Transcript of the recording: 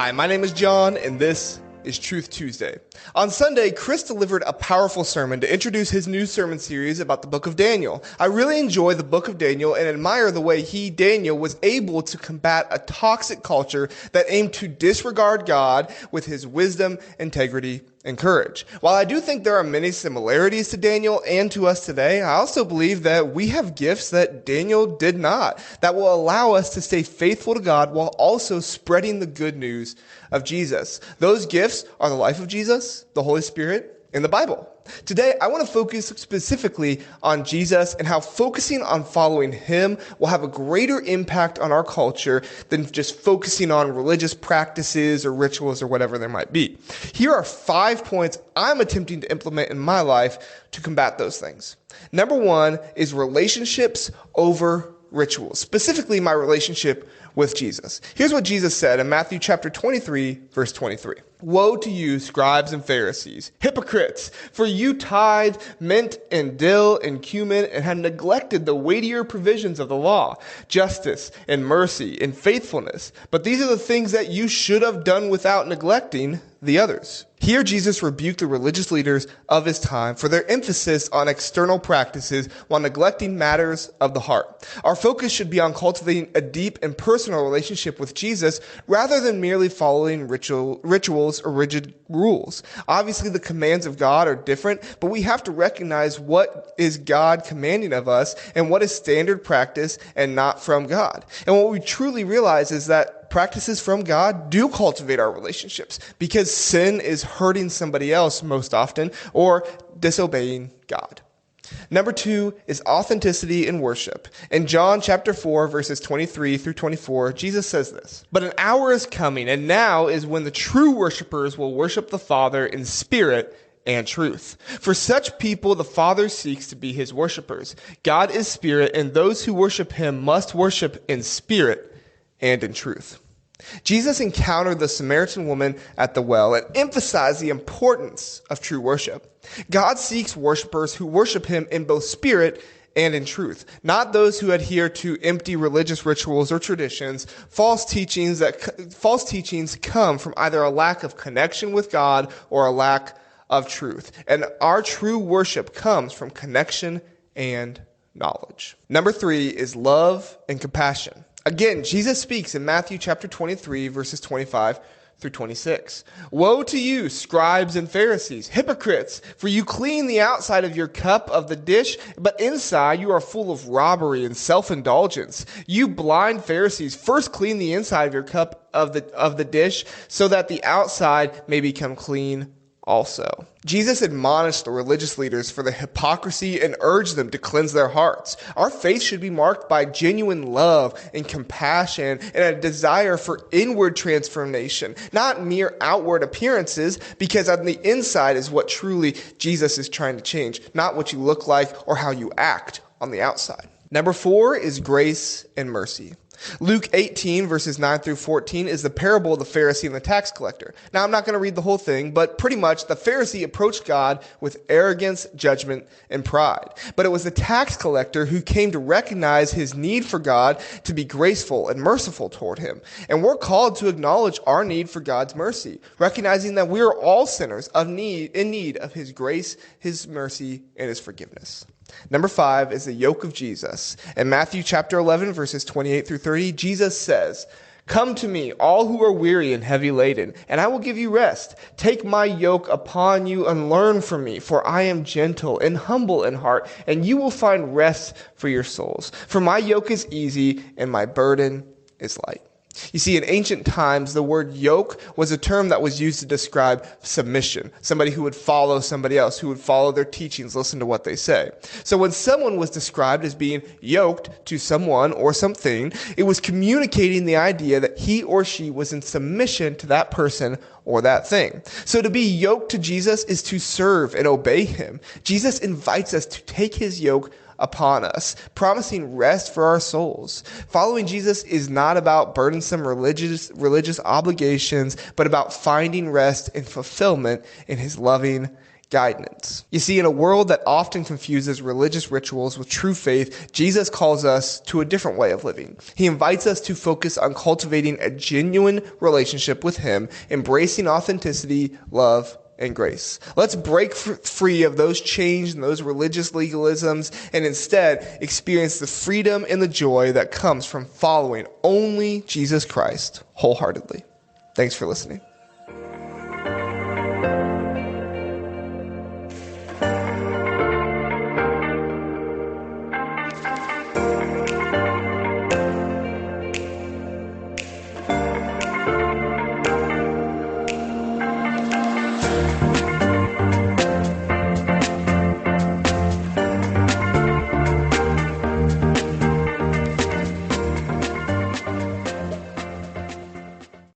Hi, my name is John, and this is Truth Tuesday. On Sunday, Chris delivered a powerful sermon to introduce his new sermon series about the book of Daniel. I really enjoy the book of Daniel and admire the way Daniel, was able to combat a toxic culture that aimed to disregard God with his wisdom, integrity, and courage. While I do think there are many similarities to Daniel and to us today, I also believe that we have gifts that Daniel did not, that will allow us to stay faithful to God while also spreading the good news of Jesus. Those gifts are the life of Jesus, the Holy Spirit, and the Bible. Today, I want to focus specifically on Jesus and how focusing on following him will have a greater impact on our culture than just focusing on religious practices or rituals or whatever there might be. Here are 5 points I'm attempting to implement in my life to combat those things. Number 1 is relationships over rituals, specifically my relationship with Jesus. Here's what Jesus said in Matthew chapter 23, verse 23. Woe to you, scribes and Pharisees, hypocrites, for you tithe mint and dill and cumin and have neglected the weightier provisions of the law, justice and mercy and faithfulness. But these are the things that you should have done without neglecting the others. Here, Jesus rebuked the religious leaders of his time for their emphasis on external practices while neglecting matters of the heart. Our focus should be on cultivating a deep and personal relationship with Jesus rather than merely following rituals or rigid rules. Obviously, the commands of God are different, but we have to recognize what is God commanding of us and what is standard practice and not from God. And what we truly realize is that practices from God do cultivate our relationships because sin is hurting somebody else most often or disobeying God. Number 2 is authenticity in worship. In John chapter 4, verses 23 through 24, Jesus says this, "But an hour is coming, and now is when the true worshipers will worship the Father in spirit and truth. For such people, the Father seeks to be his worshipers. God is spirit, and those who worship him must worship in spirit and in truth." Jesus encountered the Samaritan woman at the well and emphasized the importance of true worship. God seeks worshipers who worship him in both spirit and in truth, not those who adhere to empty religious rituals or traditions. False teachings come from either a lack of connection with God or a lack of truth. And our true worship comes from connection and knowledge. Number 3 is love and compassion. Again, Jesus speaks in Matthew chapter 23, verses 25 through 26. Woe to you, scribes and Pharisees, hypocrites, for you clean the outside of your cup of the dish, but inside you are full of robbery and self-indulgence. You blind Pharisees, first clean the inside of your cup of the dish, so that the outside may become clean also. Jesus admonished the religious leaders for the hypocrisy and urged them to cleanse their hearts. Our faith should be marked by genuine love and compassion and a desire for inward transformation, not mere outward appearances, because on the inside is what truly Jesus is trying to change, not what you look like or how you act on the outside. Number 4 is grace and mercy. Luke 18, verses 9 through 14 is the parable of the Pharisee and the tax collector. Now, I'm not going to read the whole thing, but pretty much the Pharisee approached God with arrogance, judgment, and pride. But it was the tax collector who came to recognize his need for God to be graceful and merciful toward him. And we're called to acknowledge our need for God's mercy, recognizing that we are all sinners in need of his grace, his mercy, and his forgiveness. Number 5 is the yoke of Jesus. In Matthew chapter 11, verses 28 through 30, Jesus says, "Come to me, all who are weary and heavy laden, and I will give you rest. Take my yoke upon you and learn from me, for I am gentle and humble in heart, and you will find rest for your souls. For my yoke is easy and my burden is light." You see, in ancient times, the word yoke was a term that was used to describe submission. Somebody who would follow somebody else, who would follow their teachings, listen to what they say. So when someone was described as being yoked to someone or something, it was communicating the idea that he or she was in submission to that person or that thing. So to be yoked to Jesus is to serve and obey him. Jesus invites us to take his yoke upon us, promising rest for our souls. Following Jesus is not about burdensome religious obligations, but about finding rest and fulfillment in his loving guidance. You see, in a world that often confuses religious rituals with true faith, Jesus calls us to a different way of living. He invites us to focus on cultivating a genuine relationship with Him, embracing authenticity, love, and grace. Let's break free of those chains and those religious legalisms and instead experience the freedom and the joy that comes from following only Jesus Christ wholeheartedly. Thanks for listening.